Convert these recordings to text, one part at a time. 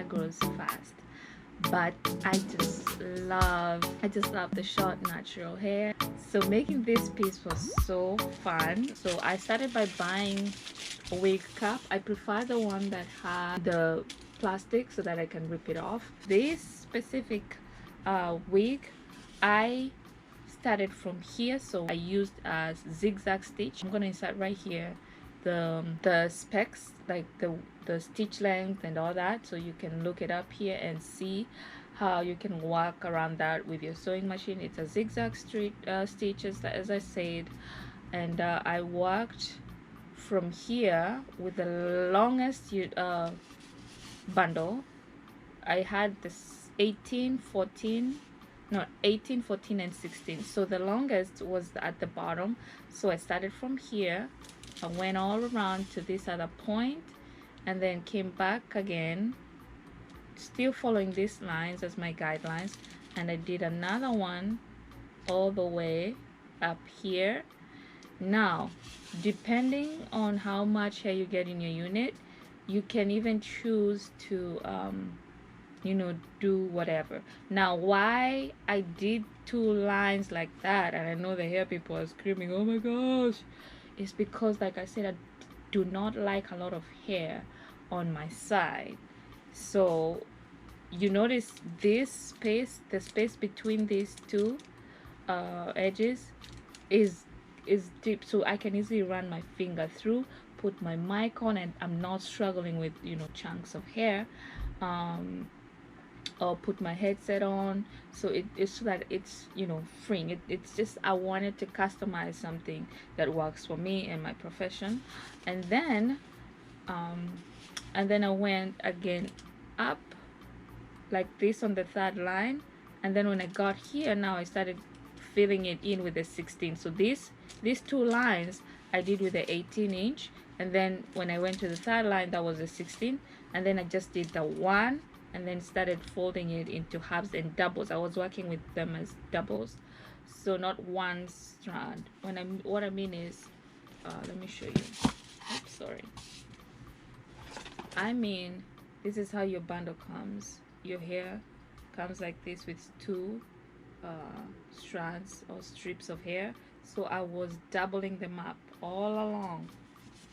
grows fast. But I just love the short natural hair. So making this piece was so fun. So I started by buying a wig cap. I prefer the one that had the plastic so that I can rip it off. This specific wig, I started from here, so I used a zigzag stitch. I'm gonna insert right here the specs, like the stitch length and all that, so you can look it up here and see how you can work around that with your sewing machine. It's a zigzag stitch, as I said, and I worked from here with the longest bundle. I had this 18, 14, no, 18, 14, and 16. So the longest was at the bottom. So I started from here. I went all around to this other point and then came back again, still following these lines as my guidelines. And I did another one all the way up here. Now, depending on how much hair you get in your unit, you can even choose to do whatever. Now, why I did two lines like that, and I know the hair people are screaming, oh my gosh, is because, like I said, I do not like a lot of hair on my side. So you notice this space, the space between these two edges is deep, so I can easily run my finger through, put my mic on, and I'm not struggling with chunks of hair, or put my headset on. So it's so that it's freeing. It's just I wanted to customize something that works for me and my profession. And then I went again up like this on the third line, and then when I got here, now I started filling it in with the 16. So these two lines I did with the 18-inch, and then when I went to the third line, that was the 16, and then I just did the one and then started folding it into halves and doubles. I was working with them as doubles, so not one strand. What I mean is, let me show you. Oops, sorry. I mean, this is how your bundle comes. Your hair comes like this with two strands or strips of hair. So I was doubling them up all along.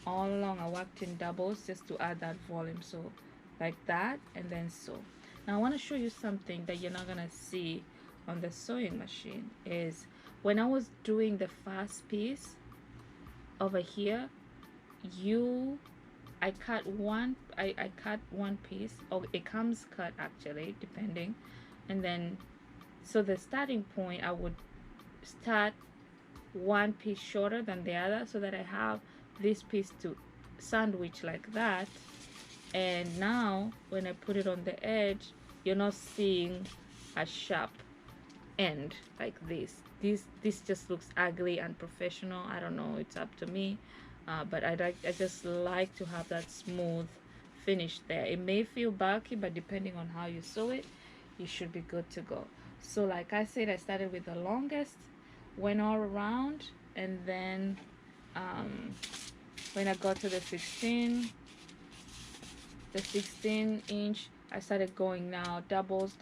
I worked in doubles just to add that volume. So like that, and then so. Now I want to show you something that you're not gonna see on the sewing machine. Is when I was doing the first piece over here, I cut one piece, or it comes cut actually, depending. And then so the starting point, I would start one piece shorter than the other so that I have this piece to sandwich like that. And now when I put it on the edge, you're not seeing a sharp end like this. This just looks ugly and unprofessional. I don't know, it's up to me, but I just like to have that smooth finish there. It may feel bulky, but depending on how you sew it, you should be good to go. So like I said, I started with the longest, went all around, and then when I got to the 16-inch, I started going now doubles.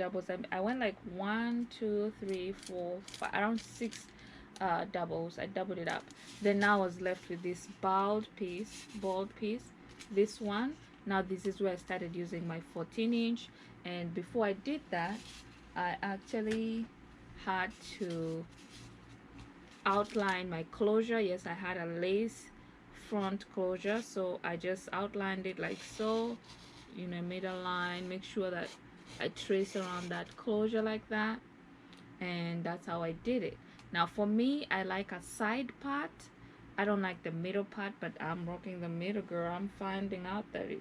I went like 1, 2, 3, 4, 5, around 6 doubles. I doubled it up. Then now I was left with this bald piece, this one. Now this is where I started using my 14-inch, and before I did that, I actually had to outline my closure. Yes, I had a lace front closure, so I just outlined it like so, made a line, make sure that I trace around that closure like that, and that's how I did it. Now for me, I like a side part. I don't like the middle part, but I'm rocking the middle, girl. I'm finding out that it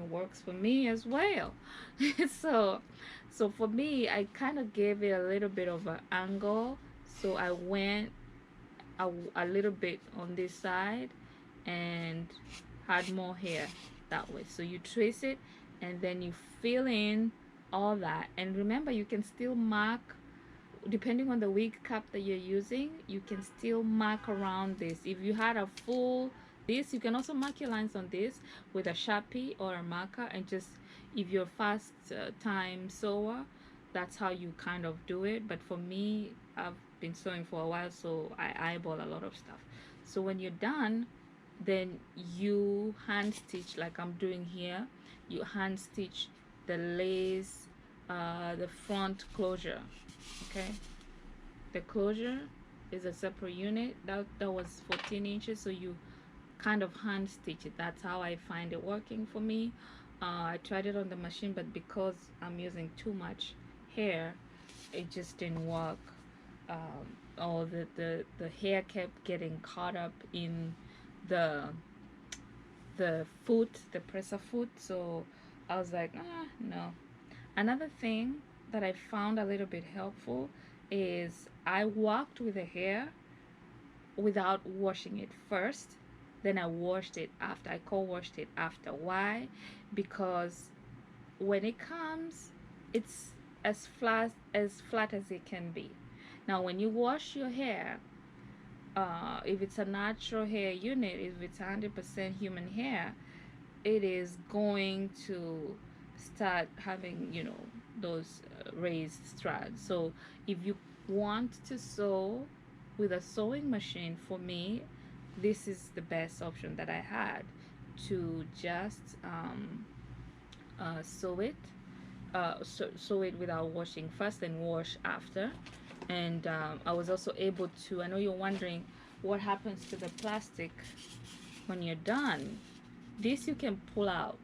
works for me as well. So for me, I kind of gave it a little bit of an angle, so I went a little bit on this side and had more hair that way. So you trace it and then you fill in all that. And remember, you can still mark, depending on the wig cap that you're using, you can still mark around this. If you had a full This, you can also mark your lines on this with a Sharpie or a marker, and just, if you're fast time sewer, that's how you kind of do it. But for me, I've been sewing for a while, so I eyeball a lot of stuff. So when you're done, then you hand stitch like I'm doing here. You hand stitch the lace, the front closure. Okay, the closure is a separate unit. That was 14 inches, so you kind of hand stitch it. That's how I find it working for me. I tried it on the machine, but because I'm using too much hair, it just didn't work. Or the hair kept getting caught up in the foot, the presser foot. So I was like, no. Another thing that I found a little bit helpful is I walked with the hair without washing it first, then I washed it after. I co-washed it after. Why? Because when it comes, it's as flat as it can be. Now when you wash your hair, if it's a natural hair unit, if it's 100% human hair, it is going to start having, those raised strands. So if you want to sew with a sewing machine, for me, this is the best option that I had, to just sew it, sew it without washing first and wash after. And I was also able to, I know you're wondering what happens to the plastic when you're done. This you can pull out,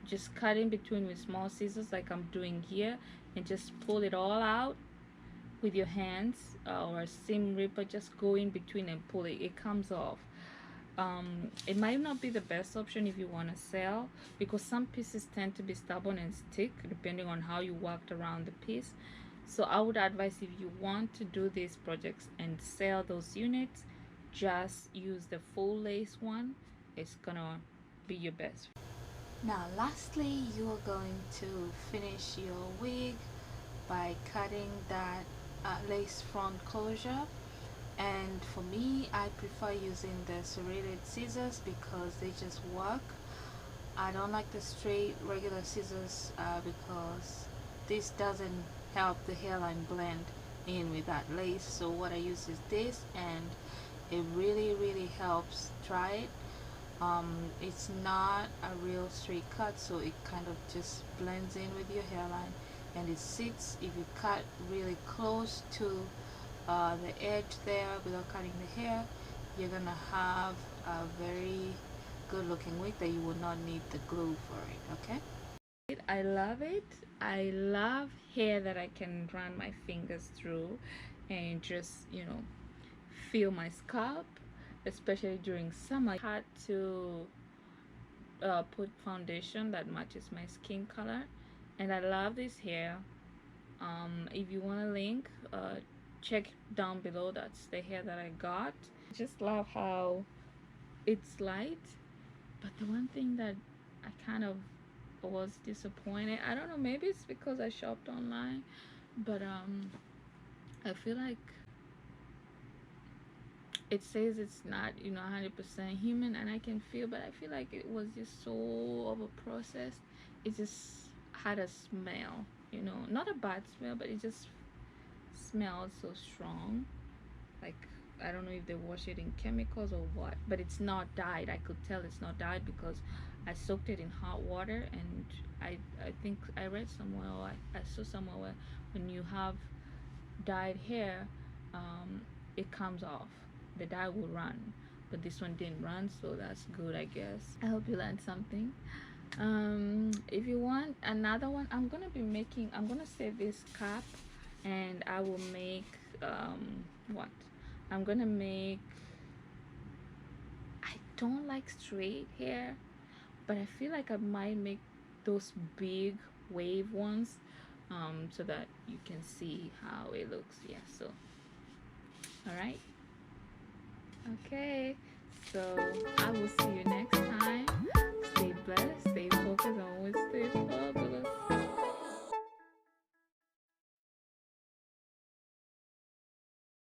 just cut in between with small scissors like I'm doing here, and just pull it all out with your hands, or a seam ripper. Just go in between and pull it. It comes off. It might not be the best option if you want to sell, because some pieces tend to be stubborn and stick depending on how you worked around the piece. So I would advise, if you want to do these projects and sell those units, just use the full lace one. It's gonna be your best. Now lastly, you are going to finish your wig by cutting that lace front closure. And for me, I prefer using the serrated scissors because they just work. I don't like the straight regular scissors because this doesn't help the hairline blend in with that lace. So what I use is this, and it really helps. Try it. It's not a real straight cut, so it kind of just blends in with your hairline, and it sits. If you cut really close to the edge there without cutting the hair, you're gonna have a very good looking wig that you will not need the glue for it. Okay, I love it. I love hair that I can run my fingers through and just, feel my scalp, especially during summer. I had to put foundation that matches my skin color, and I love this hair. If you want a link, check down below. That's the hair that I got. Just love how it's light, but the one thing that I kind of was disappointed, I don't know, maybe it's because I shopped online, but I feel like it says it's not, 100% human, and I can feel, but I feel like it was just so over processed. It just had a smell, not a bad smell, but it just smelled so strong. Like, I don't know if they wash it in chemicals or what, but it's not dyed. I could tell it's not dyed because I soaked it in hot water, and I think I read somewhere, or I saw somewhere, where when you have dyed hair, it comes off. The dye will run, but this one didn't run, so that's good, I guess. I hope you learned something. If you want another one, I'm gonna save this cap, and I will make what I'm gonna make. I don't like straight hair, but I feel like I might make those big wave ones, so that you can see how it looks. Yeah, so all right. Okay, so I will see you next time. Stay blessed, stay focused, always stay focused.